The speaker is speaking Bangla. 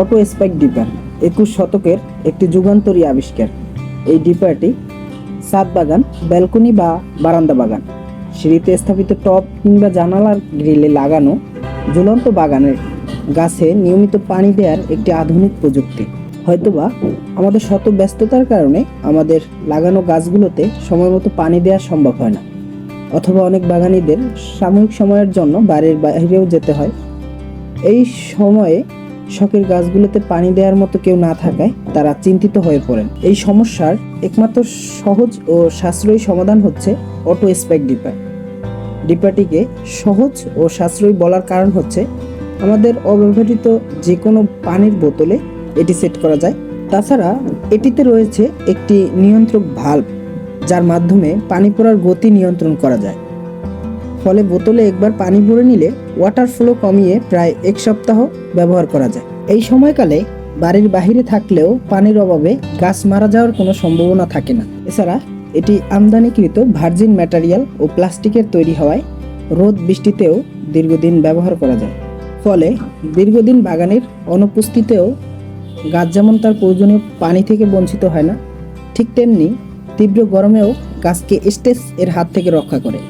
অটো স্পাইক ডিপার 21 শতকের একটি যুগান্তরী আবিষ্কার। এই ডিপারটি ছাদ বাগান, ব্যালকনি বা বারান্দা বাগান, সিঁড়িতে স্থাপিত টব কিংবা জানালার গ্রিলে লাগানো ঝুলন্ত বাগানের গাছে নিয়মিত পানি দেওয়ার একটি আধুনিক প্রযুক্তি। হয়তোবা আমাদের শত ব্যস্ততার কারণে আমাদের লাগানো গাছগুলোতে সময়মতো পানি দেওয়া সম্ভব হয় না, অথবা অনেক বাগানীদের সাময়িক সময়ের জন্য বাড়ির বাইরেও যেতে হয়। এই সময়ে শখের গাছগুলোতে পানি দেওয়ার মতো কেউ না থাকায় তারা চিন্তিত হয়ে পড়েন। এই সমস্যার একমাত্র সহজ ও সাশ্রয়ী সমাধান হচ্ছে অটো স্পাইক ডিপার। ডিপারটিকে সহজ ও সাশ্রয়ী বলার কারণ হচ্ছে আমাদের অব্যবহৃত যে কোনো পানির বোতলে এটি সেট করা যায়। তাছাড়া এটিতে রয়েছে একটি নিয়ন্ত্রক ভাল্ব, যার মাধ্যমে পানি পড়ার গতি নিয়ন্ত্রণ করা যায়। ফলে বোতলে একবার পানি ভরে নিলে ওয়াটার ফ্লো কমিয়ে প্রায় 1 সপ্তাহ ব্যবহার করা যায়। এই সময়কালে বাড়ির বাহিরে থাকলেও পানির অভাবে গাছ মারা যাওয়ার কোনো সম্ভাবনা থাকে না। এছাড়া এটি আমদানিকৃত ভার্জিন ম্যাটেরিয়াল ও প্লাস্টিকের তৈরি হওয়ায় রোদ বৃষ্টিতেও দীর্ঘদিন ব্যবহার করা যায়। ফলে দীর্ঘদিন বাগানের অনুপস্থিতিতেও গাছ যেমন তার প্রয়োজনীয় পানি থেকে বঞ্চিত হয় না, ঠিক তেমনি তীব্র গরমেও গাছকে স্ট্রেস এর হাত থেকে রক্ষা করে।